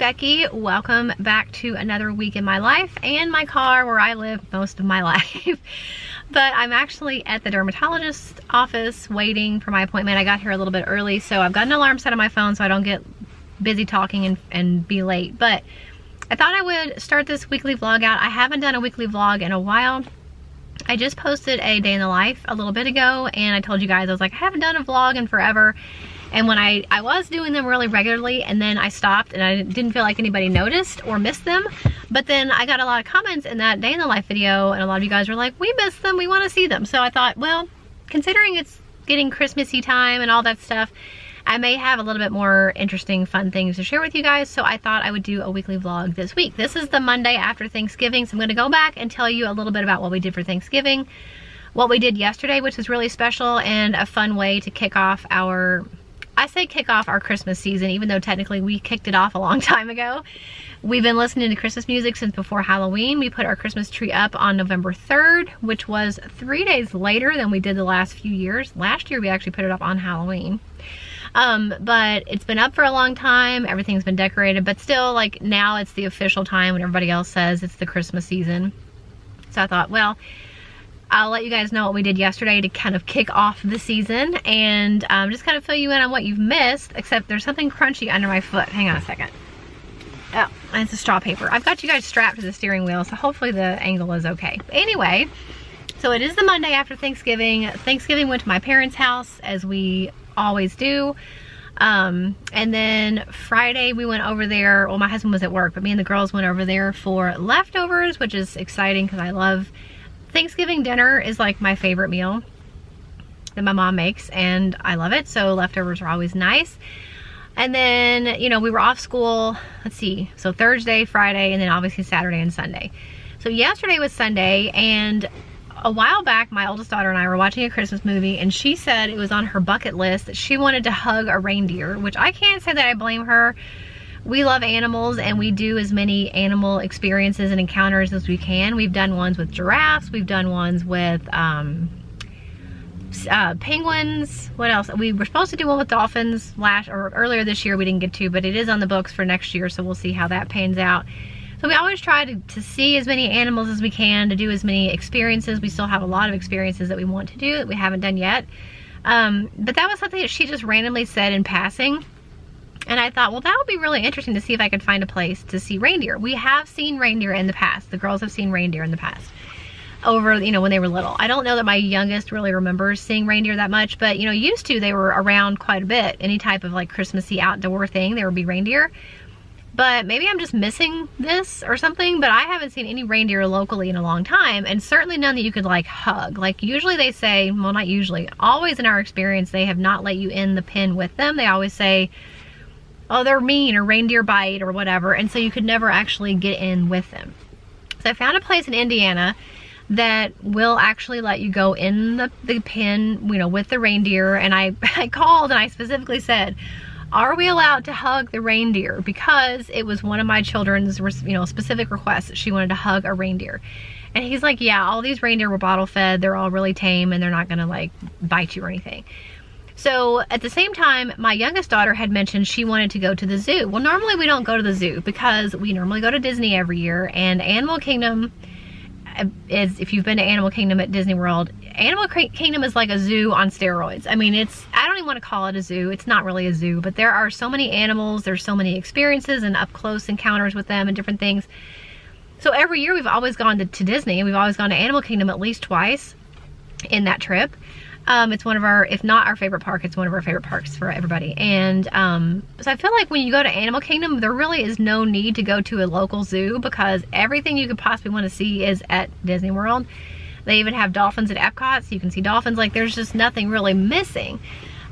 Becky. Welcome back to another week in my life and my car where I live most of my life. But I'm actually at the dermatologist office waiting for my appointment. I got here a little bit early, so I've got an alarm set on my phone so I don't get busy talking and be late. But I thought I would start this weekly vlog out. I haven't done a weekly vlog in a while. I just posted a day in the life a little bit ago, and I told you guys, I was like, I haven't done a vlog in forever. And when I was doing them really regularly, and then I stopped and I didn't feel like anybody noticed or missed them. But then I got a lot of comments in that day in the life video, and a lot of you guys were like, we missed them, we want to see them. So I thought, well, considering it's getting Christmassy time and all that stuff, I may have a little bit more interesting, fun things to share with you guys. So I thought I would do a weekly vlog this week. This is the Monday after Thanksgiving, so I'm going to go back and tell you a little bit about what we did for Thanksgiving, what we did yesterday, which was really special and a fun way to kick off our, I say kick off our Christmas season, even though technically we kicked it off a long time ago. We've been listening to Christmas music since before Halloween. We put our Christmas tree up on November 3rd, which was 3 days later than we did the last few years. Last year we actually put it up on Halloween. But it's been up for a long time. Everything's been decorated, but still, like, now it's the official time when everybody else says it's the Christmas season. So I thought, well, I'll let you guys know what we did yesterday to kind of kick off the season and just kind of fill you in on what you've missed, except there's something crunchy under my foot. Hang on a second. Oh, it's a straw paper. I've got you guys strapped to the steering wheel, so hopefully the angle is okay. But anyway, so it is the Monday after Thanksgiving. Thanksgiving went to my parents' house, as we always do. And then Friday we went over there. Well, my husband was at work, but me and the girls went over there for leftovers, which is exciting because I love Thanksgiving dinner. Is like my favorite meal that my mom makes, and I love it. So leftovers are always nice. And then, you know, we were off school, let's see, so Thursday, Friday, and then obviously Saturday and Sunday. So yesterday was Sunday, and a while back, my oldest daughter and I were watching a Christmas movie, and she said it was on her bucket list that she wanted to hug a reindeer, which I can't say that I blame her. We love animals, and we do as many animal experiences and encounters as we can. We've done ones with giraffes, we've done ones with penguins. What else? We were supposed to do one with dolphins earlier this year. We didn't get to, but it is on the books for next year, so we'll see how that pans out. So we always try to see as many animals as we can, to do as many experiences. We still have a lot of experiences that we want to do that we haven't done yet. But that was something that she just randomly said in passing. And I thought, well, that would be really interesting to see if I could find a place to see reindeer. We have seen reindeer in the past. The girls have seen reindeer in the past. Over, you know, when they were little. I don't know that my youngest really remembers seeing reindeer that much, but, you know, used to, they were around quite a bit. Any type of like Christmassy outdoor thing, there would be reindeer. But maybe I'm just missing this or something, but I haven't seen any reindeer locally in a long time, and certainly none that you could like hug. Like usually they say, well, not usually, always in our experience, they have not let you in the pen with them. They always say, oh, they're mean, or reindeer bite, or whatever, and so you could never actually get in with them. So I found a place in Indiana that will actually let you go in the pen, you know, with the reindeer. And I called and I specifically said, are we allowed to hug the reindeer? Because it was one of my children's, you know, specific requests that she wanted to hug a reindeer. And he's like, yeah, all these reindeer were bottle fed. They're all really tame and they're not gonna like bite you or anything. So at the same time, my youngest daughter had mentioned she wanted to go to the zoo. Well, normally we don't go to the zoo because we normally go to Disney every year, and Animal Kingdom is, if you've been to Animal Kingdom at Disney World, Animal Kingdom is like a zoo on steroids. I mean, I don't even want to call it a zoo. It's not really a zoo, but there are so many animals, there's so many experiences and up close encounters with them and different things. So every year we've always gone to Disney, and we've always gone to Animal Kingdom at least twice in that trip. It's one of our, if not our favorite park, it's one of our favorite parks for everybody. And so I feel like when you go to Animal Kingdom, there really is no need to go to a local zoo, because everything you could possibly want to see is at Disney World. They even have dolphins at Epcot, so you can see dolphins. Like, there's just nothing really missing.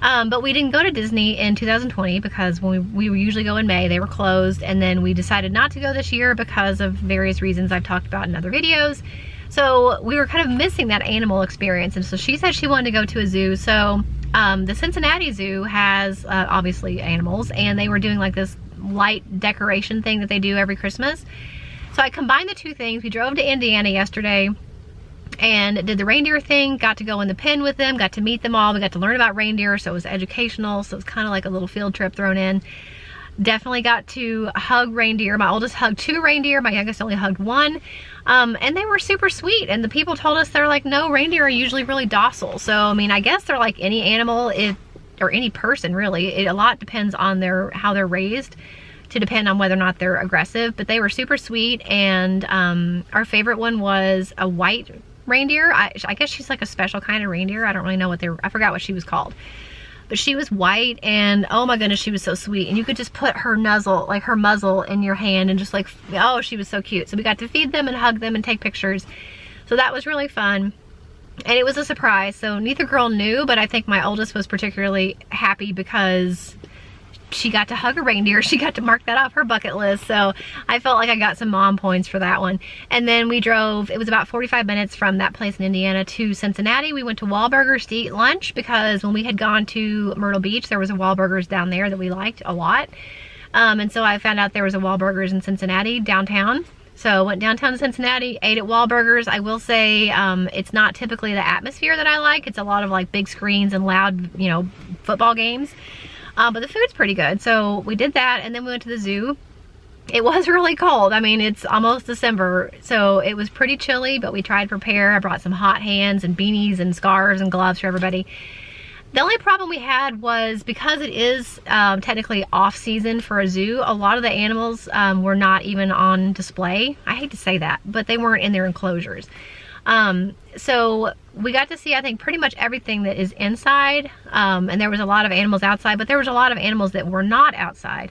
But we didn't go to Disney in 2020 because when we usually go in May, they were closed. And then we decided not to go this year because of various reasons I've talked about in other videos. So we were kind of missing that animal experience. And so she said she wanted to go to a zoo. So the Cincinnati Zoo has obviously animals, and they were doing like this light decoration thing that they do every Christmas. So I combined the two things. We drove to Indiana yesterday and did the reindeer thing, got to go in the pen with them, got to meet them all. We got to learn about reindeer, so it was educational. So it was kind of like a little field trip thrown in. Definitely got to hug reindeer. My oldest hugged 2 reindeer, my youngest only hugged 1. And they were super sweet, and the people told us they're like, no, reindeer are usually really docile. So I mean, I guess they're like any animal, or any person really. A lot depends on how they're raised to depend on whether or not they're aggressive, but they were super sweet. And our favorite one was a white reindeer. I guess she's like a special kind of reindeer. I don't really know I forgot what she was called. But she was white, and oh my goodness, she was so sweet. And you could just put her muzzle in your hand and just like, oh, she was so cute. So we got to feed them and hug them and take pictures. So that was really fun. And it was a surprise. So neither girl knew, but I think my oldest was particularly happy because she got to hug a reindeer. She got to mark that off her bucket list. So I felt like I got some mom points for that one. And then we drove, it was about 45 minutes from that place in Indiana to Cincinnati. We went to Wahlburgers to eat lunch because when we had gone to Myrtle Beach, there was a Wahlburgers down there that we liked a lot. And so I found out there was a Wahlburgers in Cincinnati downtown. So went downtown to Cincinnati, ate at Wahlburgers. I will say it's not typically the atmosphere that I like. It's a lot of like big screens and loud, you know, football games. But the food's pretty good. So we did that, and then we went to the zoo. It was really cold. I mean, it's almost December, so it was pretty chilly, but we tried to prepare. I brought some hot hands and beanies and scarves and gloves for everybody. The only problem we had was because it is technically off season for a zoo, a lot of the animals were not even on display. I hate to say that, but they weren't in their enclosures. So we got to see, I think, pretty much everything that is inside, and there was a lot of animals outside, but there was a lot of animals that were not outside.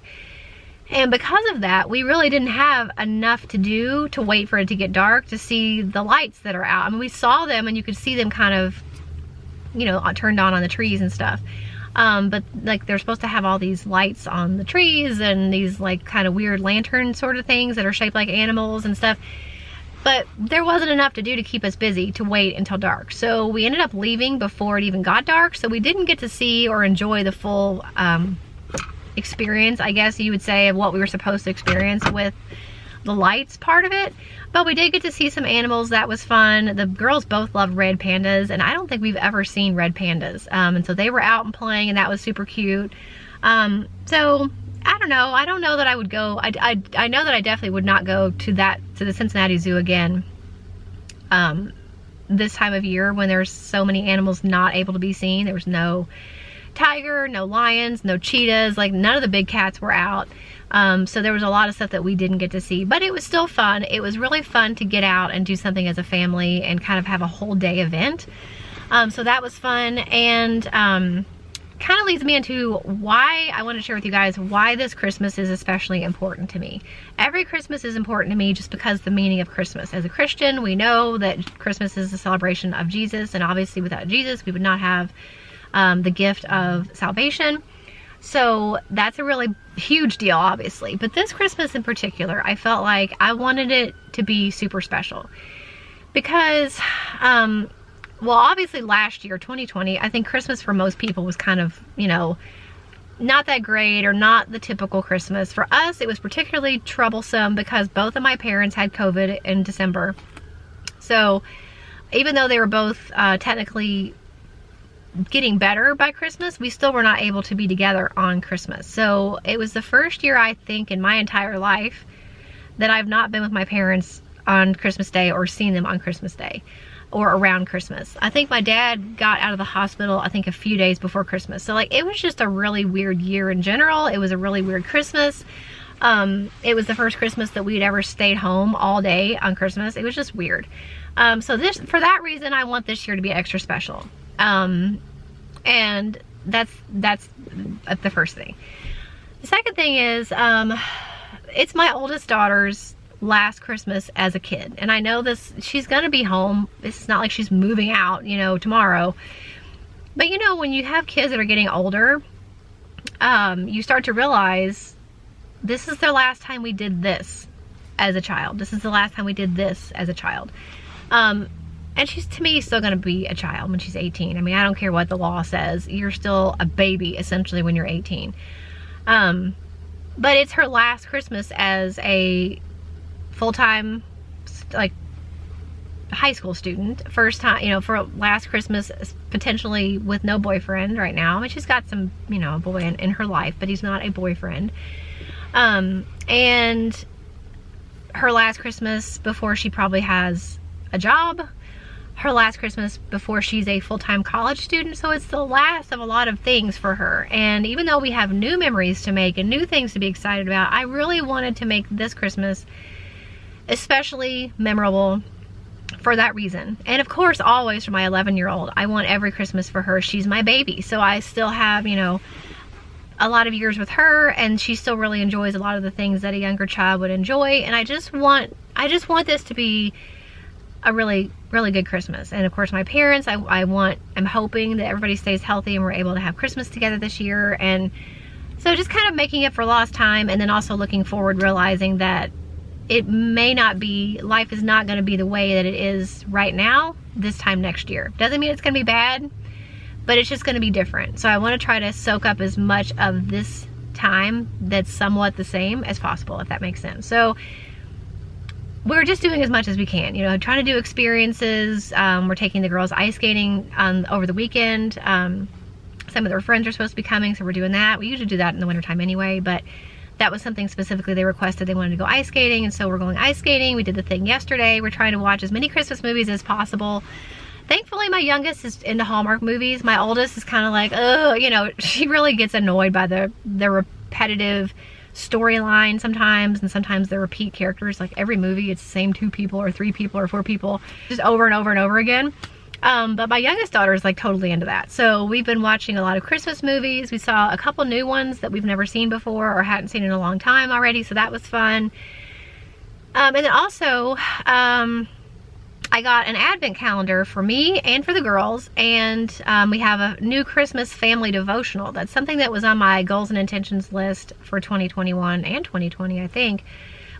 And because of that, we really didn't have enough to do to wait for it to get dark to see the lights that are out. I mean, we saw them and you could see them kind of, you know, turned on the trees and stuff. But like they're supposed to have all these lights on the trees and these like kind of weird lantern sort of things that are shaped like animals and stuff. But there wasn't enough to do to keep us busy to wait until dark. So we ended up leaving before it even got dark. So we didn't get to see or enjoy the full experience, I guess you would say, of what we were supposed to experience with the lights part of it. But we did get to see some animals. That was fun. The girls both love red pandas, and I don't think we've ever seen red pandas. And so they were out and playing, and that was super cute. So I don't know. I don't know that I would go. I know that I definitely would not go to the Cincinnati Zoo again this time of year when there's so many animals not able to be seen. There was no tiger, no lions, no cheetahs, like none of the big cats were out. So there was a lot of stuff that we didn't get to see, but it was still fun. It was really fun to get out and do something as a family and kind of have a whole day event. So that was fun, and kind of leads me into why I want to share with you guys why this Christmas is especially important to me. Every Christmas is important to me just because the meaning of Christmas. As a Christian, we know that Christmas is a celebration of Jesus, and obviously without Jesus, we would not have the gift of salvation. So that's a really huge deal, obviously. But this Christmas in particular, I felt like I wanted it to be super special because, well, obviously last year, 2020, I think Christmas for most people was kind of, you know, not that great or not the typical Christmas. For us, it was particularly troublesome because both of my parents had COVID in December. So even though they were both technically getting better by Christmas, we still were not able to be together on Christmas. So it was the first year, I think, in my entire life that I've not been with my parents on Christmas Day or seen them on Christmas Day or around Christmas. I think my dad got out of the hospital, I think, a few days before Christmas. So like, it was just a really weird year in general. It was a really weird Christmas. It was the first Christmas that we'd ever stayed home all day on Christmas. It was just weird. So for that reason, I want this year to be extra special. And that's the first thing. The second thing is, it's my oldest daughter's last Christmas as a kid. And I know she's gonna be home. It's not like she's moving out, you know, tomorrow. But you know, when you have kids that are getting older, you start to realize this is the last time we did this as a child. This is the last time we did this as a child. And she's, to me, still going to be a child when she's 18. I mean, I don't care what the law says. You're still a baby, essentially, when you're 18. But it's her last Christmas as a full-time, like, high school student. First time, you know, for last Christmas, potentially with no boyfriend right now. I mean, she's got some, you know, boy in her life, but he's not a boyfriend. And her last Christmas before she probably has a job. Her last Christmas before she's a full-time college student. So it's the last of a lot of things for her. And even though we have new memories to make and new things to be excited about, I really wanted to make this Christmas especially memorable for that reason. And of course, always for my 11-year-old, I want every Christmas for her. She's my baby. So I still have, you know, a lot of years with her, and she still really enjoys a lot of the things that a younger child would enjoy. And I just want this to be a really good Christmas. And of course, my parents, I'm hoping that everybody stays healthy and we're able to have Christmas together this year. And so just kind of making it for lost time, and then also looking forward, realizing that it may not be, life is not going to be the way that it is right now this time next year. Doesn't mean it's going to be bad, but it's just going to be different. So I want to try to soak up as much of this time that's somewhat the same as possible, if that makes sense. So we're just doing as much as we can, you know, trying to do experiences. We're taking the girls ice skating over the weekend. Some of their friends are supposed to be coming, so we're doing that. We usually do that in the wintertime anyway, but that was something specifically they requested. They wanted to go ice skating, and so we're going ice skating. We did the thing yesterday. We're trying to watch as many Christmas movies as possible. Thankfully, my youngest is into Hallmark movies. My oldest is kind of like, oh, you know, she really gets annoyed by the repetitive storyline sometimes, and sometimes the repeat characters. Like every movie, it's the same 2 people or 3 people or 4 people, just over and over and over again. But my youngest daughter is like totally into that. So we've been watching a lot of Christmas movies. We saw a couple new ones that we've never seen before or hadn't seen in a long time already. So that was fun. And then also, I got an advent calendar for me and for the girls. And we have a new Christmas family devotional. That's something that was on my goals and intentions list for 2021 and 2020, I think,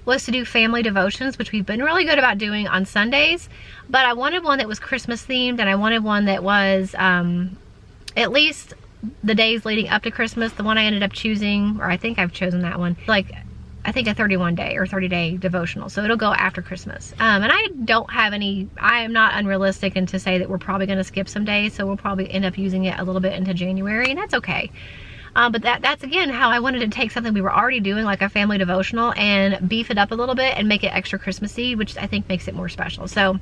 was to do family devotions, which we've been really good about doing on Sundays. But I wanted one that was Christmas themed, and I wanted one that was at least the days leading up to Christmas. The one I ended up choosing, or I think I've chosen that one, like I think a 31-day or 30-day devotional. So it'll go after Christmas. And I don't have any, I am not unrealistic and to say that we're probably going to skip some days. So we'll probably end up using it a little bit into January, and that's okay. But that's again how I wanted to take something we were already doing, like a family devotional, and beef it up a little bit and make it extra Christmassy, which I think makes it more special. So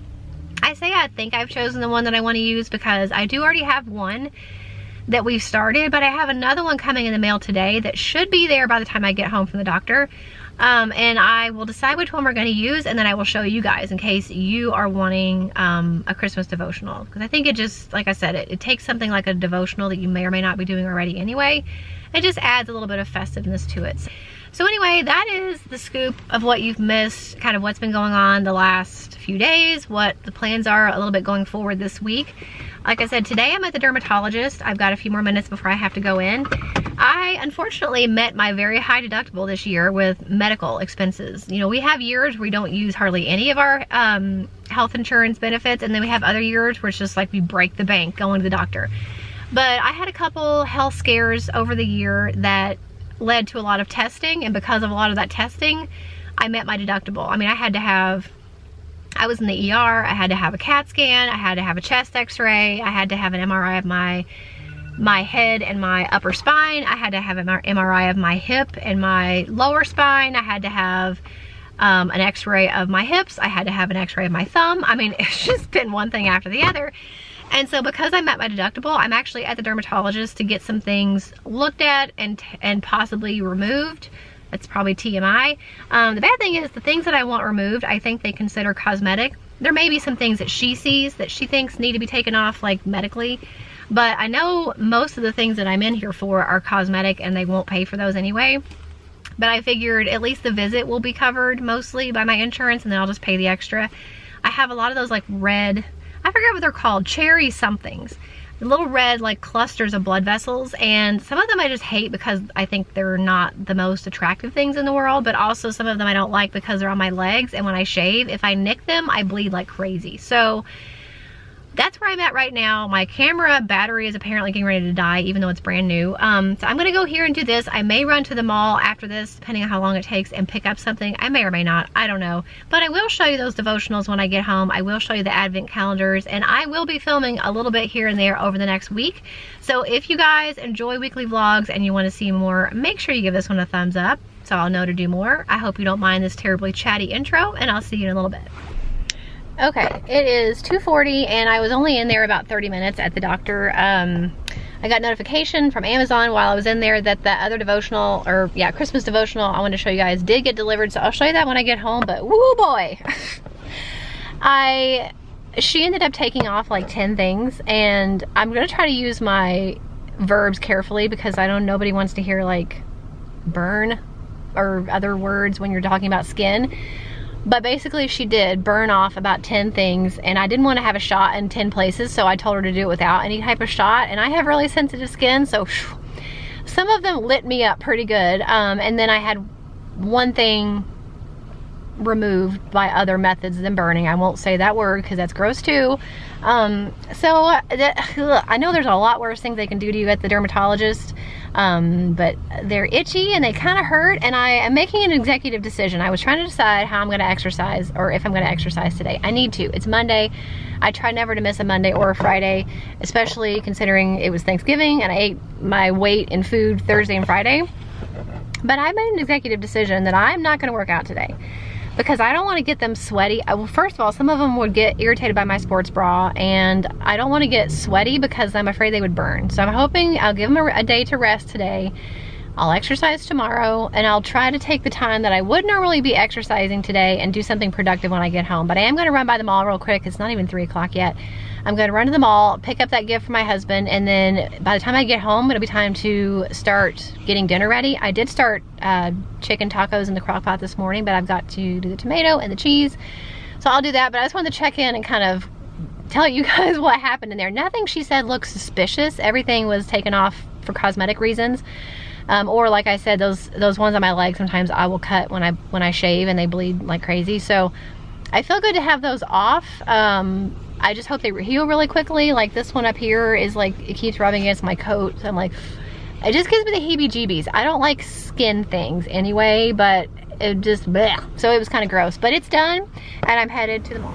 I say I think I've chosen the one that I want to use, because I do already have one that we've started, but I have another one coming in the mail today that should be there by the time I get home from the doctor. And I will decide which one we're going to use, and then I will show you guys in case you are wanting a Christmas devotional. Because I think it just, like I said, it takes something like a devotional that you may or may not be doing already anyway. It just adds a little bit of festiveness to it. So anyway, that is the scoop of what you've missed, kind of what's been going on the last few days, what the plans are a little bit going forward this week. Like I said, today I'm at the dermatologist. I've got a few more minutes before I have to go in. I unfortunately met my very high deductible this year with medical expenses. You know, we have years where we don't use hardly any of our health insurance benefits, and then we have other years where it's just like we break the bank going to the doctor. But I had a couple health scares over the year that led to a lot of testing, and because of a lot of that testing, I met my deductible. I mean, I was in the ER, I had to have a CAT scan, I had to have a chest x-ray, I had to have an MRI of my head and my upper spine, I had to have an MRI of my hip and my lower spine, I had to have an x-ray of my hips, I had to have an x-ray of my thumb. I mean, it's just been one thing after the other. And so because I met my deductible, I'm actually at the dermatologist to get some things looked at and possibly removed. That's probably TMI. The bad thing is the things that I want removed, I think they consider cosmetic. There may be some things that she sees that she thinks need to be taken off, like medically. But I know most of the things that I'm in here for are cosmetic, and they won't pay for those anyway. But I figured at least the visit will be covered mostly by my insurance, and then I'll just pay the extra. I have a lot of those like red, I forget what they're called, cherry somethings. The little red like clusters of blood vessels, and some of them I just hate because I think they're not the most attractive things in the world, but also some of them I don't like because they're on my legs, and when I shave, if I nick them, I bleed like crazy. So that's where I'm at right now. My camera battery is apparently getting ready to die, even though it's brand new. So I'm gonna go here and do this. I may run to the mall after this, depending on how long it takes, and pick up something. I may or may not, I don't know. But I will show you those devotionals when I get home. I will show you the Advent calendars, and I will be filming a little bit here and there over the next week. So if you guys enjoy weekly vlogs and you wanna see more, make sure you give this one a thumbs up so I'll know to do more. I hope you don't mind this terribly chatty intro, and I'll see you in a little bit. Okay, it is 2:40 and I was only in there about 30 minutes at the doctor. I got notification from Amazon while I was in there that the other devotional, or yeah, Christmas devotional I wanted to show you guys did get delivered, so I'll show you that when I get home, but woo boy. She ended up taking off like 10 things, and I'm gonna try to use my verbs carefully because I know nobody wants to hear like burn or other words when you're talking about skin. But basically she did burn off about 10 things, and I didn't want to have a shot in 10 places, so I told her to do it without any type of shot, and I have really sensitive skin, so some of them lit me up pretty good. And then I had one thing removed by other methods than burning. I won't say that word because that's gross too. I know there's a lot worse things they can do to you at the dermatologist, but they're itchy and they kind of hurt, and I am making an executive decision. I was trying to decide how I'm going to exercise, or if I'm going to exercise today. I need to. It's Monday. I try never to miss a Monday or a Friday, especially considering it was Thanksgiving and I ate my weight in food Thursday and Friday. But I made an executive decision that I'm not going to work out today, because I don't want to get them sweaty. Well, first of all, some of them would get irritated by my sports bra, and I don't want to get sweaty because I'm afraid they would burn. So I'm hoping I'll give them a day to rest today. I'll exercise tomorrow, and I'll try to take the time that I would normally be exercising today and do something productive when I get home. But I am going to run by the mall real quick. It's not even 3 o'clock yet. I'm going to run to the mall, pick up that gift for my husband, and then by the time I get home, it'll be time to start getting dinner ready. I did start chicken tacos in the crock pot this morning, but I've got to do the tomato and the cheese. So I'll do that, but I just wanted to check in and kind of tell you guys what happened in there. Nothing she said looked suspicious. Everything was taken off for cosmetic reasons. Or like I said, those ones on my legs, sometimes I will cut when I shave and they bleed like crazy. So I feel good to have those off. I just hope they heal really quickly. Like this one up here is like, it keeps rubbing against my coat. So I'm like, it just gives me the heebie-jeebies. I don't like skin things anyway, but it just, bleh. So it was kind of gross. But it's done, and I'm headed to the mall.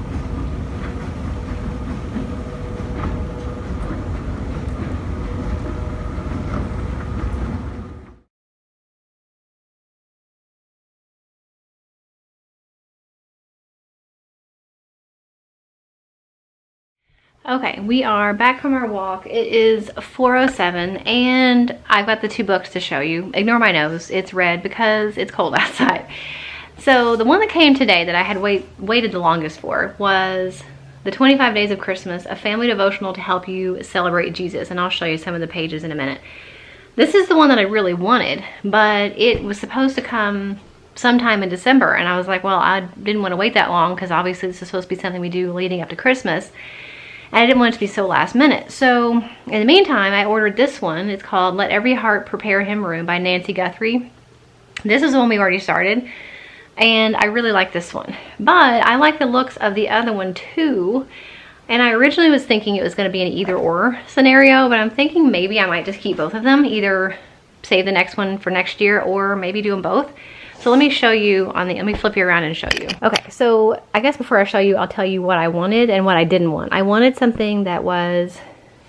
Okay, we are back from our walk. It is 4:07 and I've got the 2 books to show you. Ignore my nose, it's red because it's cold outside. So the one that came today that I had waited the longest for was The 25 Days of Christmas, a family devotional to help you celebrate Jesus, and I'll show you some of the pages in a minute. This is the one that I really wanted, but it was supposed to come sometime in December, and I was like, well, I didn't want to wait that long because obviously this is supposed to be something we do leading up to Christmas. And I didn't want it to be so last minute. So in the meantime, I ordered this one. It's called Let Every Heart Prepare Him Room by Nancy Guthrie. This is the one we already started, and I really like this one. But I like the looks of the other one too. And I originally was thinking it was going to be an either or scenario, but I'm thinking maybe I might just keep both of them. Either save the next one for next year or maybe do them both. So let me show you let me flip you around and show you. Okay, so I guess before I show you, I'll tell you what I wanted and what I didn't want. I wanted something that was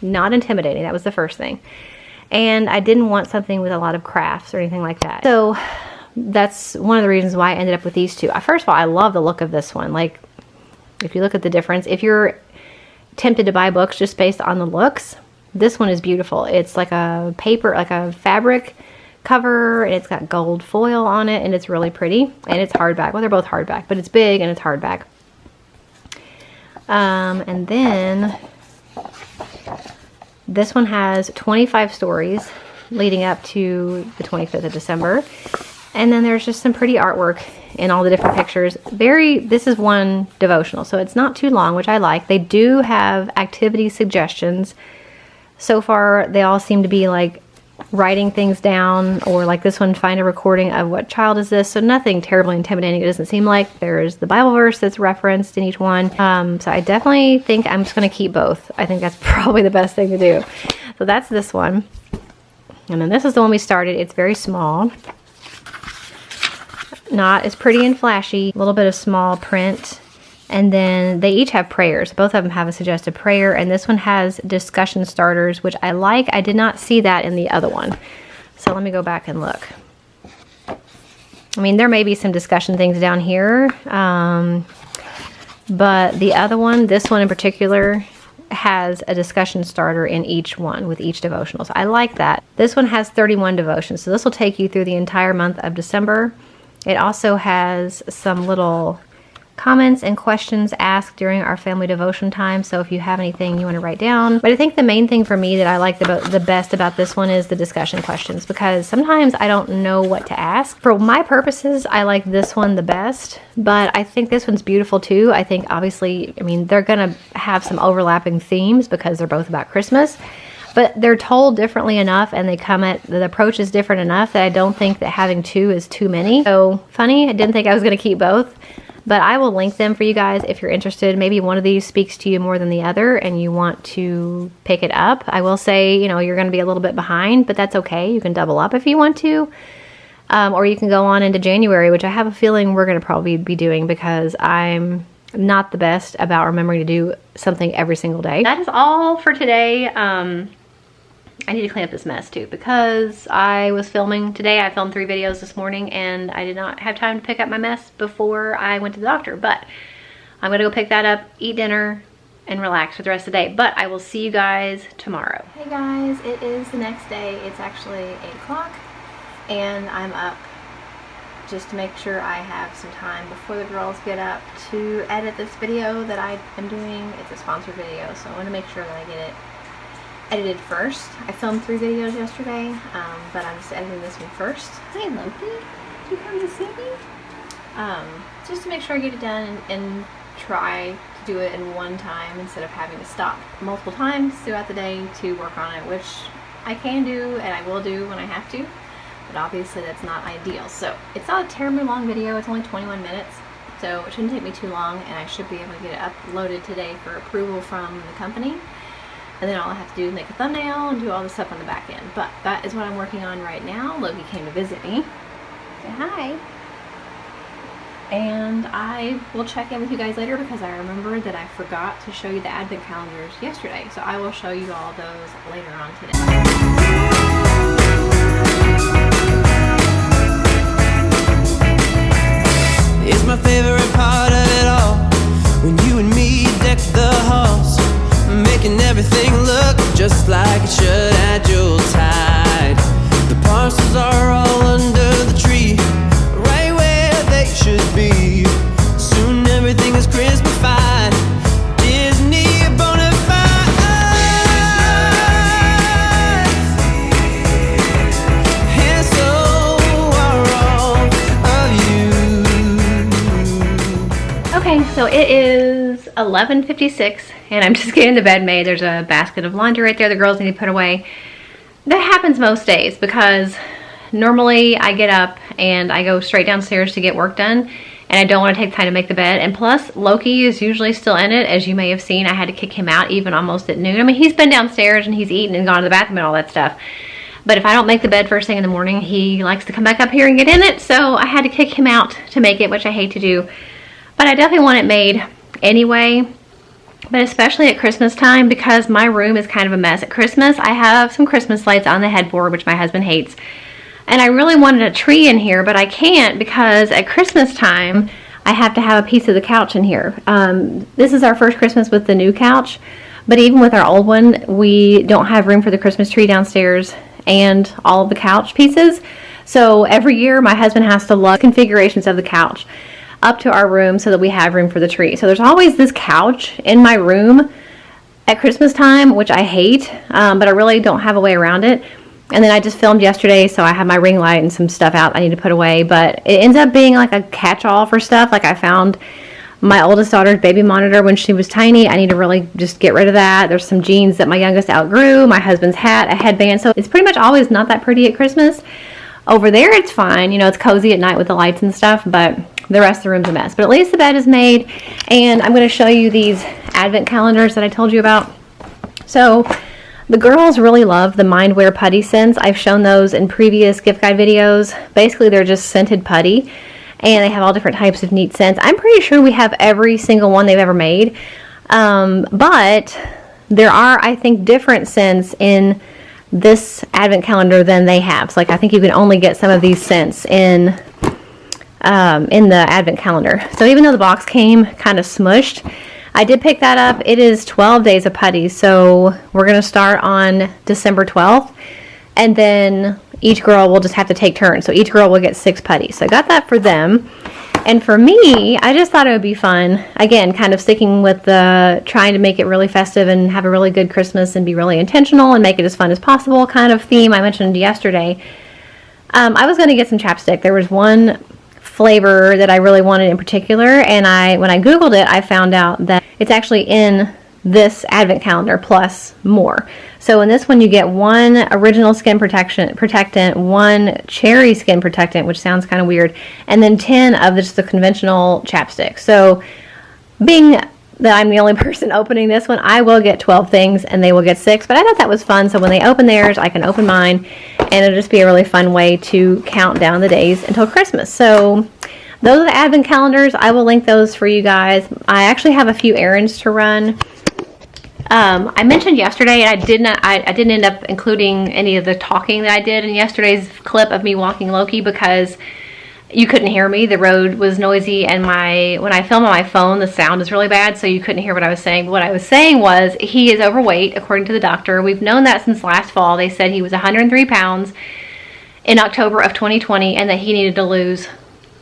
not intimidating. That was the first thing. And I didn't want something with a lot of crafts or anything like that. So that's one of the reasons why I ended up with these 2. First of all, I love the look of this one. Like, if you look at the difference, if you're tempted to buy books just based on the looks, this one is beautiful. It's like a paper, like a fabric cover, and it's got gold foil on it, and it's really pretty, and it's hardback. Well, they're both hardback, but it's big and it's hardback. And then this one has 25 stories leading up to the 25th of December, and then there's just some pretty artwork in all the different pictures. This is one devotional, so it's not too long, which I like. They do have activity suggestions. So far, they all seem to be like writing things down, or like this one, find a recording of what child is this. So nothing terribly intimidating, it doesn't seem like. There's the Bible verse that's referenced in each one. So I definitely think I'm just going to keep both. I think that's probably the best thing to do. So that's this one. And then this is the one we started. It's very small. Not as pretty and flashy. A little bit of small print. And then they each have prayers. Both of them have a suggested prayer. And this one has discussion starters, which I like. I did not see that in the other one. So let me go back and look. I mean, there may be some discussion things down here. But the other one, this one in particular, has a discussion starter in each one with each devotional. So I like that. This one has 31 devotions. So this will take you through the entire month of December. It also has some little comments and questions asked during our family devotion time. So if you have anything you want to write down. But I think the main thing for me that I like the best about this one is the discussion questions, because sometimes I don't know what to ask. For my purposes, I like this one the best, but I think this one's beautiful too. I think obviously, I mean, they're going to have some overlapping themes because they're both about Christmas, but they're told differently enough, and the approach is different enough that I don't think that having two is too many. So funny, I didn't think I was going to keep both. But I will link them for you guys if you're interested. Maybe one of these speaks to you more than the other and you want to pick it up. I will say, you know, you're going to be a little bit behind, but that's okay. You can double up if you want to. Or you can go on into January, which I have a feeling we're going to probably be doing because I'm not the best about remembering to do something every single day. That is all for today. I need to clean up this mess too because I was filming today. I filmed 3 videos this morning and I did not have time to pick up my mess before I went to the doctor. But I'm going to go pick that up, eat dinner, and relax for the rest of the day. But I will see you guys tomorrow. Hey guys, it is the next day. It's actually 8 o'clock and I'm up just to make sure I have some time before the girls get up to edit this video that I am doing. It's a sponsored video, so I want to make sure that I get it edited first. I filmed 3 videos yesterday, but I'm just editing this one first. Hi Loki, did you come to see me? Just to make sure I get it done and try to do it in one time instead of having to stop multiple times throughout the day to work on it, which I can do and I will do when I have to, but obviously that's not ideal. So it's not a terribly long video, it's only 21 minutes, so it shouldn't take me too long, and I should be able to get it uploaded today for approval from the company. And then all I have to do is make a thumbnail and do all the stuff on the back end. But that is what I'm working on right now. Loki came to visit me. Say hi. And I will check in with you guys later because I remembered that I forgot to show you the advent calendars yesterday. So I will show you all those later on today. It's my favorite part of it all, when you and me deck the halls, making everything look just like it should at Yuletide. The parcels are all under the tree, right where they should be. Soon everything is Christmasified, Disney bonafide. And so are all of you. Okay, so it is 11:56 and I'm just getting the bed made. There's a basket of laundry right there the girls need to put away. That happens most days because normally I get up and I go straight downstairs to get work done, and I don't want to take time to make the bed. And plus, Loki is usually still in it. As you may have seen, I had to kick him out even almost at noon. I mean, he's been downstairs and he's eaten and gone to the bathroom and all that stuff. But if I don't make the bed first thing in the morning, he likes to come back up here and get in it. So I had to kick him out to make it, which I hate to do. But I definitely want it made anyway. But especially at Christmas time, because my room is kind of a mess. At Christmas, I have some Christmas lights on the headboard, which my husband hates. And I really wanted a tree in here, but I can't because at Christmas time, I have to have a piece of the couch in here. This is our first Christmas with the new couch, but even with our old one, we don't have room for the Christmas tree downstairs and all of the couch pieces. So every year, my husband has to lug configurations of the couch up to our room so that we have room for the tree. So there's always this couch in my room at Christmas time, which I hate, but I really don't have a way around it. And then I just filmed yesterday, so I have my ring light and some stuff out I need to put away, but it ends up being like a catch-all for stuff. Like I found my oldest daughter's baby monitor when she was tiny. I need to really just get rid of that. There's some jeans that my youngest outgrew, my husband's hat, a headband. So it's pretty much always not that pretty at Christmas. Over there it's fine, you know, it's cozy at night with the lights and stuff, but the rest of the room's a mess. But at least the bed is made, and I'm going to show you these advent calendars that I told you about. So the girls really love the Mindwear putty scents. I've shown those in previous gift guide videos. Basically, they're just scented putty, and they have all different types of neat scents. I'm pretty sure we have every single one they've ever made, but there are, I think, different scents in this advent calendar than they have. So, like, I think you can only get some of these scents in the advent calendar. So even though the box came kind of smushed, I did pick that up. It is 12 days of putty, so we're going to start on December 12th, and then each girl will just have to take turns. So each girl will get 6 putties. So I got that for them. And for me, I just thought it would be fun. Again, kind of sticking with the trying to make it really festive and have a really good Christmas and be really intentional and make it as fun as possible kind of theme I mentioned yesterday. I was going to get some chapstick. There was one flavor that I really wanted in particular, and when I Googled it, I found out that it's actually in this advent calendar plus more. So in this one you get 1 original skin protectant, 1 cherry skin protectant, which sounds kind of weird, and then 10 of just the conventional chapstick. So being that I'm the only person opening this one, I will get 12 things and they will get 6, but I thought that was fun. So when they open theirs, I can open mine, and it'll just be a really fun way to count down the days until Christmas. So those are the advent calendars. I will link those for you guys. I actually have a few errands to run. I mentioned yesterday, and I didn't end up including any of the talking that I did in yesterday's clip of me walking Loki because you couldn't hear me. The road was noisy, and when I film on my phone, the sound is really bad, so you couldn't hear what I was saying. But what I was saying was he is overweight, according to the doctor. We've known that since last fall. They said he was 103 pounds in October of 2020, and that he needed to lose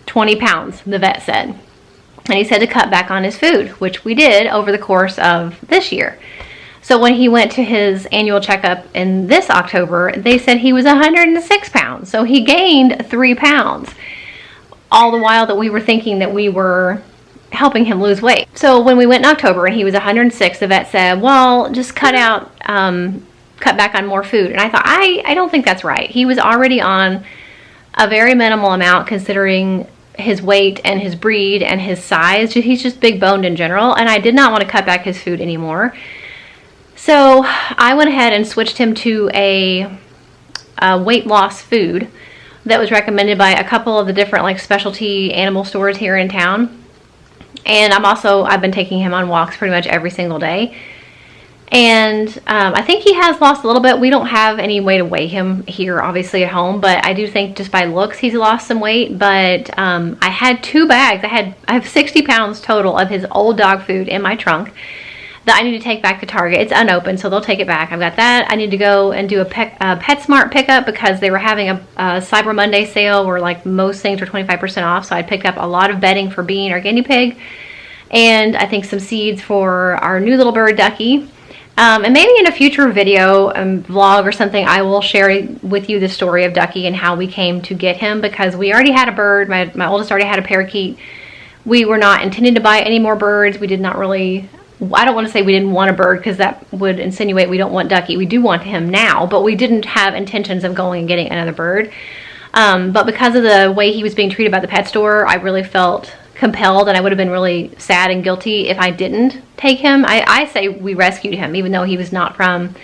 20 pounds, the vet said. And he said to cut back on his food, which we did over the course of this year. So when he went to his annual checkup in this October, they said he was 106 pounds. So he gained 3 pounds. All the while that we were thinking that we were helping him lose weight. So when we went in October and he was 106, the vet said, well, just cut back on more food. And I thought, I don't think that's right. He was already on a very minimal amount considering his weight and his breed and his size. He's just big boned in general, and I did not want to cut back his food anymore. So I went ahead and switched him to a weight loss food that was recommended by a couple of the different like specialty animal stores here in town. And I've been taking him on walks pretty much every single day. And I think he has lost a little bit. We don't have any way to weigh him here, obviously, at home. But I do think just by looks, he's lost some weight. But I had 2 bags. I have 60 pounds total of his old dog food in my trunk that I need to take back to Target. It's unopened, so they'll take it back. I've got that. I need to go and do a PetSmart pickup because they were having a Cyber Monday sale where like most things were 25% off. So I picked up a lot of bedding for Bean, our guinea pig. And I think some seeds for our new little bird, Ducky. And maybe in a future video, vlog or something, I will share with you the story of Ducky and how we came to get him, because we already had a bird. My oldest already had a parakeet. We were not intending to buy any more birds. We did not really, I don't want to say we didn't want a bird because that would insinuate we don't want Ducky. We do want him now, but we didn't have intentions of going and getting another bird. But because of the way he was being treated by the pet store, I really felt compelled, and I would have been really sad and guilty if I didn't take him. I say we rescued him, even though he was not from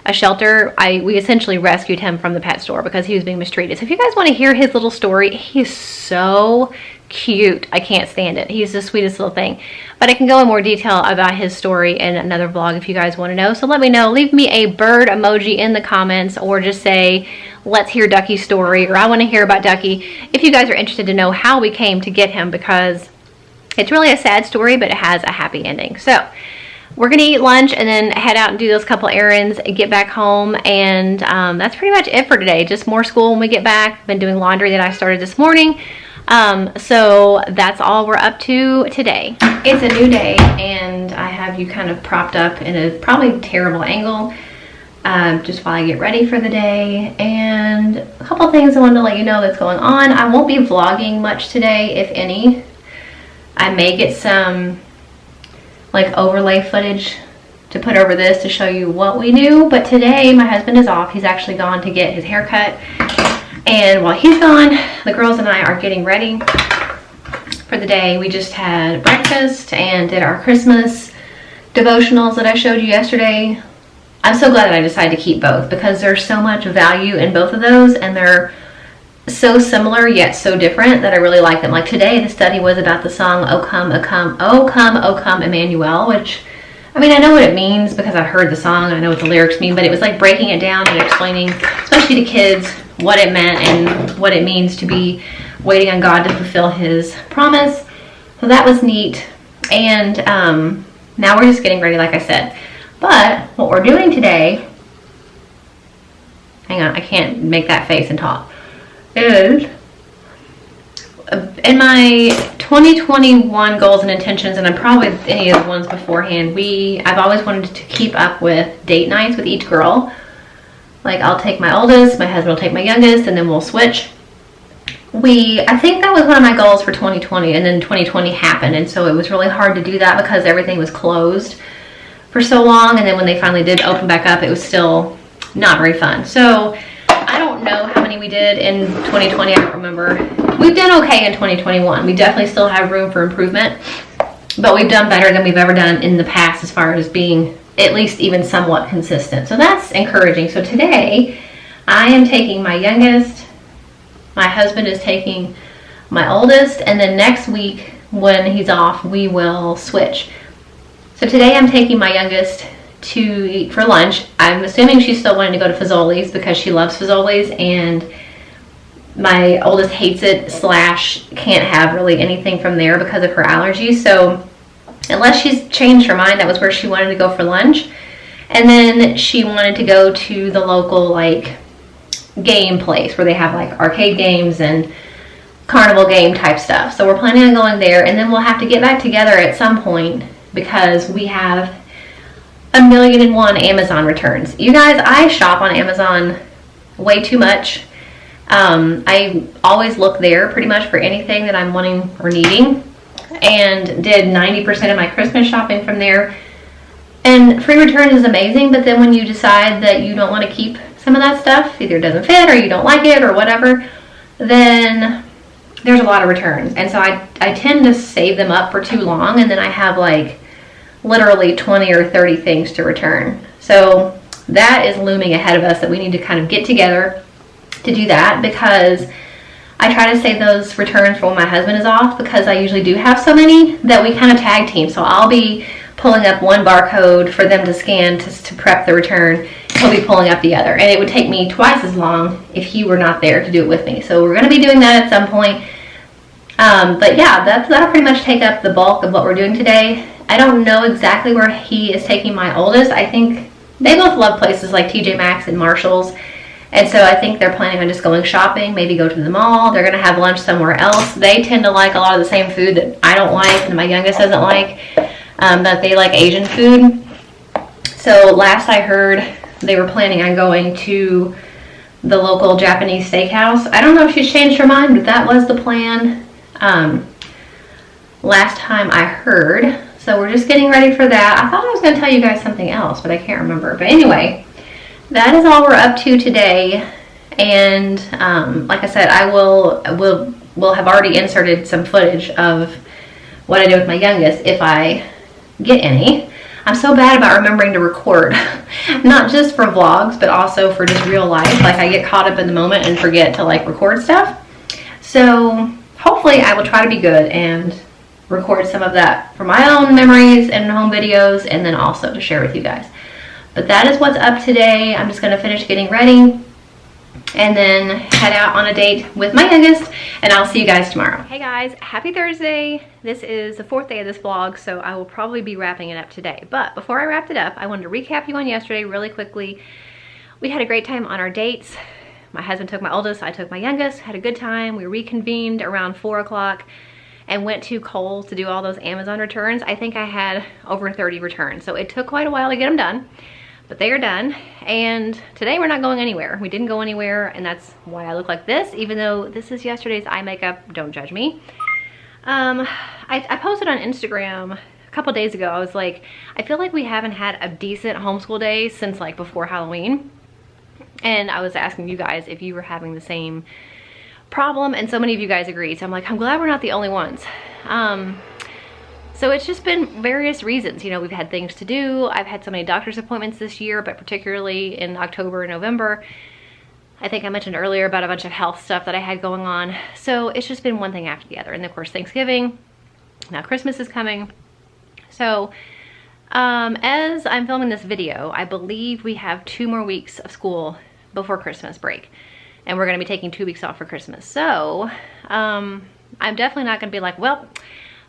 a shelter. We essentially rescued him from the pet store because he was being mistreated. So if you guys want to hear his little story, he's so cute. I can't stand it. He's the sweetest little thing. But I can go in more detail about his story in another vlog if you guys want to know. So let me know. Leave me a bird emoji in the comments, or just say, let's hear Ducky's story, or I want to hear about Ducky, if you guys are interested to know how we came to get him, because it's really a sad story, but it has a happy ending. So we're going to eat lunch and then head out and do those couple errands and get back home. And that's pretty much it for today. Just more school when we get back. Been doing laundry that I started this morning. So that's all we're up to today. It's a new day, and I have you kind of propped up in a probably terrible angle just while I get ready for the day. And a couple things I wanted to let you know that's going on. I won't be vlogging much today, if any. I may get some like overlay footage to put over this to show you what we do. But today my husband is off. He's actually gone to get his hair cut. And while he's gone, the girls and I are getting ready for the day. We just had breakfast and did our Christmas devotionals that I showed you yesterday. I'm so glad that I decided to keep both because there's so much value in both of those, and they're so similar yet so different that I really like them. Like today, the study was about the song "O Come, O Come, O Come, O Come, Emmanuel," which, I mean, I know what it means because I've heard the song, I know what the lyrics mean, but it was like breaking it down and explaining, especially to kids, what it meant and what it means to be waiting on God to fulfill his promise. So that was neat. And now we're just getting ready, like I said. But what we're doing today, hang on, I can't make that face and talk, is in my 2021 goals and intentions, and I'm probably any of the ones beforehand, I've always wanted to keep up with date nights with each girl. Like I'll take my oldest, my husband will take my youngest, and then we'll switch. I think that was one of my goals for 2020, and then 2020 happened, and so it was really hard to do that because everything was closed for so long, and then when they finally did open back up, it was still not very fun. So I don't know how many we did in 2020, I don't remember. We've done okay in 2021. We definitely still have room for improvement, but we've done better than we've ever done in the past as far as being at least even somewhat consistent. So that's encouraging. So today I am taking my youngest, my husband is taking my oldest, and then next week when he's off, we will switch. So today I'm taking my youngest to eat for lunch. I'm assuming she's still wanting to go to Fazoli's because she loves Fazoli's, and my oldest hates it / can't have really anything from there because of her allergies. So unless she's changed her mind, that was where she wanted to go for lunch. And then she wanted to go to the local like game place where they have like arcade games and carnival game type stuff. So we're planning on going there, and then we'll have to get back together at some point because we have 1,000,001 Amazon returns. You guys, I shop on Amazon way too much. I always look there pretty much for anything that I'm wanting or needing, and did 90% of my Christmas shopping from there. And free returns is amazing, but then when you decide that you don't want to keep some of that stuff, either it doesn't fit or you don't like it or whatever, then there's a lot of returns. And so I tend to save them up for too long, and then I have like literally 20 or 30 things to return. So that is looming ahead of us, that we need to kind of get together to do that, because I try to save those returns for when my husband is off, because I usually do have so many that we kind of tag team. So I'll be pulling up one barcode for them to scan to prep the return. He'll be pulling up the other, and it would take me twice as long if he were not there to do it with me. So we're going to be doing that at some point. But yeah, that'll pretty much take up the bulk of what we're doing today. I don't know exactly where he is taking my oldest. I think they both love places like TJ Maxx and Marshall's. And so I think they're planning on just going shopping, maybe go to the mall. They're going to have lunch somewhere else. They tend to like a lot of the same food that I don't like and my youngest doesn't like, but they like Asian food. So last I heard, they were planning on going to the local Japanese steakhouse. I don't know if she's changed her mind, but that was the plan last time I heard. So we're just getting ready for that. I thought I was going to tell you guys something else, but I can't remember. But anyway, that is all we're up to today. And like I said, we'll have already inserted some footage of what I did with my youngest if I get any. I'm so bad about remembering to record, not just for vlogs, but also for just real life. Like I get caught up in the moment and forget to like record stuff. So hopefully I will try to be good and record some of that for my own memories and home videos, and then also to share with you guys. But that is what's up today. I'm just going to finish getting ready and then head out on a date with my youngest, and I'll see you guys tomorrow. Hey guys, happy Thursday. This is the 4th day of this vlog, so I will probably be wrapping it up today. But before I wrapped it up, I wanted to recap you on yesterday really quickly. We had a great time on our dates. My husband took my oldest, I took my youngest, had a good time. We reconvened around 4 o'clock and went to Kohl's to do all those Amazon returns. I think I had over 30 returns, so it took quite a while to get them done. But they are done, and today we're not going anywhere. We didn't go anywhere, and that's why I look like this, even though this is yesterday's eye makeup. Don't judge me. I posted on Instagram a couple days ago. I was like, I feel like we haven't had a decent homeschool day since like before Halloween. And I was asking you guys if you were having the same problem, and so many of you guys agreed. So I'm like, I'm glad we're not the only ones. So it's just been various reasons. You know, we've had things to do. I've had so many doctor's appointments this year, but particularly in October and November. I think I mentioned earlier about a bunch of health stuff that I had going on. So it's just been one thing after the other. And of course, Thanksgiving, now Christmas is coming. So as I'm filming this video, I believe we have 2 more weeks of school before Christmas break. And we're gonna be taking 2 weeks off for Christmas. So I'm definitely not gonna be like, well,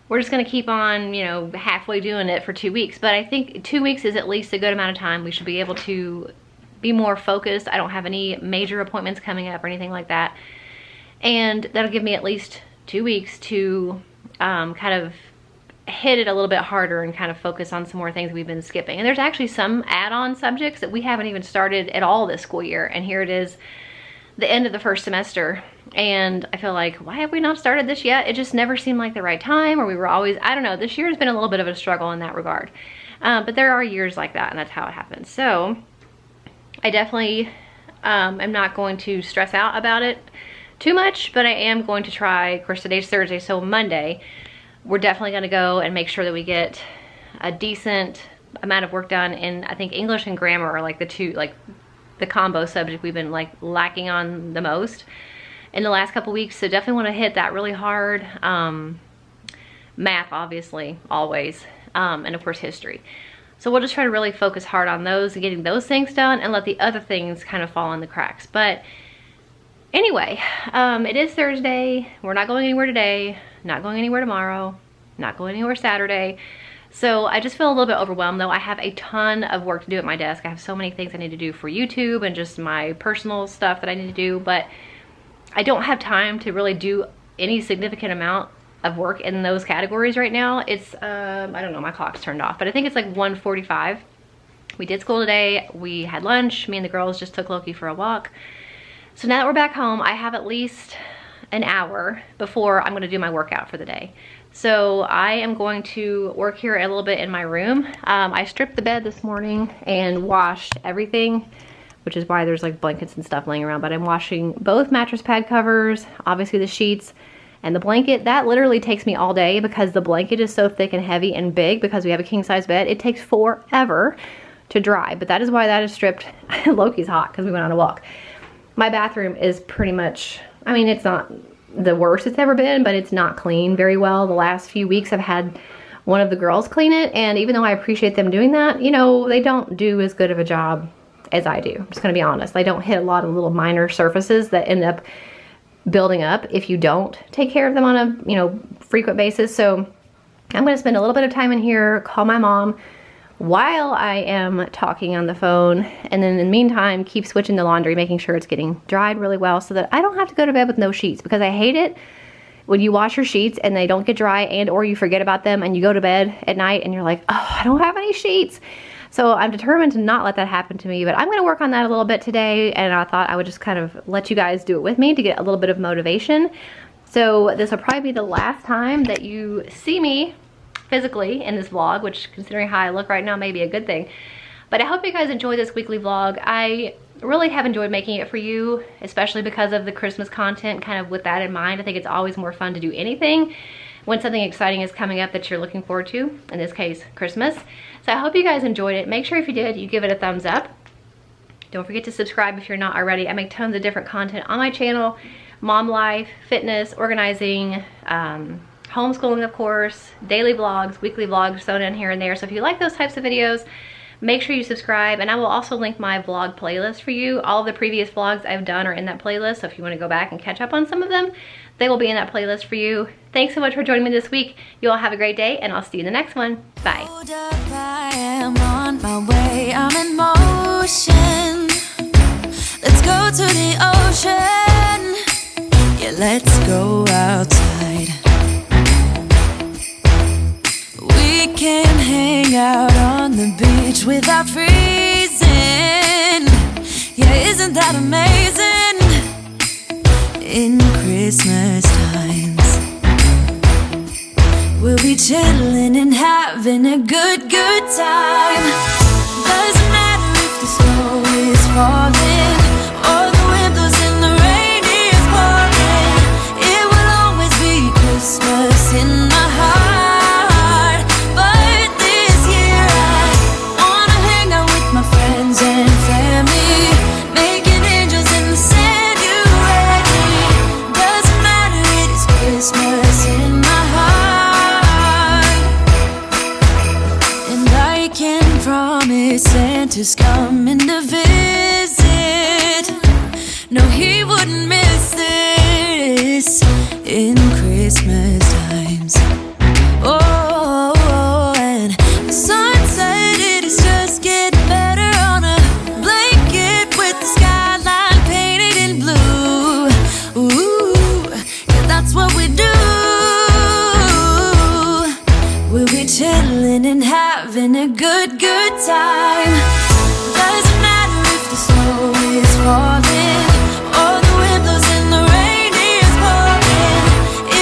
we're just gonna keep on, you know, halfway doing it for 2 weeks. But I think 2 weeks is at least a good amount of time. We should be able to be more focused. I don't have any major appointments coming up or anything like that. And that'll give me at least 2 weeks to kind of hit it a little bit harder and kind of focus on some more things we've been skipping. And there's actually some add-on subjects that we haven't even started at all this school year. And here it is, the end of the first semester. And I feel like, why have we not started this yet? It just never seemed like the right time, or we were always, I don't know, this year has been a little bit of a struggle in that regard. But there are years like that, and that's how it happens. So I definitely am not going to stress out about it too much, but I am going to try. Of course, today's Thursday, so Monday, we're definitely gonna go and make sure that we get a decent amount of work done. And I think English and grammar are like the combo subject we've been like lacking on the most in the last couple weeks. So definitely wanna hit that really hard. Math, obviously, always, and of course history. So we'll just try to really focus hard on those and getting those things done, and let the other things kind of fall in the cracks. But anyway, it is Thursday. We're not going anywhere today, not going anywhere tomorrow, not going anywhere Saturday. So I just feel a little bit overwhelmed, though. I have a ton of work to do at my desk. I have so many things I need to do for YouTube and just my personal stuff that I need to do, but I don't have time to really do any significant amount of work in those categories right now. It's I don't know, my clock's turned off, but I think it's like 1:45. We did school today, we had lunch, me and the girls just took Loki for a walk. So now that we're back home, I have at least an hour before I'm gonna do my workout for the day. So I am going to work here a little bit in my room. I stripped the bed this morning and washed everything, which is why there's like blankets and stuff laying around, but I'm washing both mattress pad covers, obviously the sheets, and the blanket. That literally takes me all day because the blanket is so thick and heavy and big because we have a king size bed. It takes forever to dry, but that is why that is stripped. Loki's hot because we went on a walk. My bathroom is pretty much, I mean, it's not the worst it's ever been, but it's not clean very well. The last few weeks I've had one of the girls clean it, and even though I appreciate them doing that, you know, they don't do as good of a job as I do. I'm just gonna be honest. They don't hit a lot of little minor surfaces that end up building up if you don't take care of them on a, you know, frequent basis. So I'm gonna spend a little bit of time in here, call my mom while I am talking on the phone, and then in the meantime keep switching the laundry, making sure it's getting dried really well so that I don't have to go to bed with no sheets, because I hate it when you wash your sheets and they don't get dry, and or you forget about them and you go to bed at night and you're like, oh, I don't have any sheets. So I'm determined to not let that happen to me, but I'm gonna work on that a little bit today, and I thought I would just kind of let you guys do it with me to get a little bit of motivation. So this will probably be the last time that you see me physically in this vlog, which, considering how I look right now, may be a good thing. But I hope you guys enjoy this weekly vlog. I really have enjoyed making it for you, especially because of the Christmas content, kind of with that in mind. I think it's always more fun to do anything when something exciting is coming up that you're looking forward to, in this case, Christmas. So I hope you guys enjoyed it. Make sure if you did, you give it a thumbs up. Don't forget to subscribe if you're not already. I make tons of different content on my channel: mom life, fitness, organizing, homeschooling, of course, daily vlogs, weekly vlogs thrown in here and there. So if you like those types of videos, make sure you subscribe, and I will also link my vlog playlist for you. All of the previous vlogs I've done are in that playlist, so if you want to go back and catch up on some of them, they will be in that playlist for you. Thanks so much for joining me this week. You all have a great day, and I'll see you in the next one. Bye. Hold up, I am on my way, I'm in motion. Let's go to the ocean. Yeah, let's go outside. We can hang out on the beach without freezing. Yeah, isn't that amazing? In Christmas times, We'll be chilling and having a good time. Doesn't matter if the snow is falling or the wind blows and the rain is pouring. It will always be Christmas in my heart. But this year I wanna hang out with my friends and family, making angels in the sand, you and me. Doesn't matter, it is Christmas in my heart. And I can promise Santa's coming to visit. No, he wouldn't miss this in Christmas times. Oh, and the sun said it is just getting better on a blanket with the skyline painted in blue. Ooh, yeah, that's what we do. We'll be chilling and having a good time. Doesn't matter if the snow is falling or the wind blows and the rain is pouring.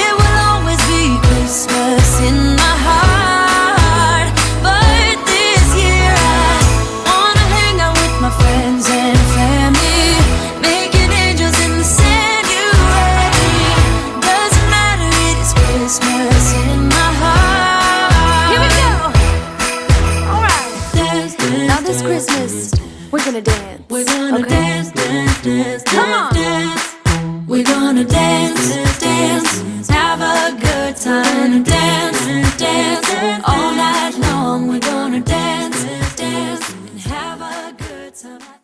It will always be Christmas in my heart. But this year I wanna hang out with my friends and family, making angels in the sand, you and me. Doesn't matter, it is Christmas in my heart. Here we go. All right. Dance, dance, Now this Christmas, we're gonna dance. we're gonna Okay. dance, dance, dance, Come on. dance. We're gonna dance, dance, have a good time. Dance, dance, all night long. We're gonna dance, dance, and have a good time.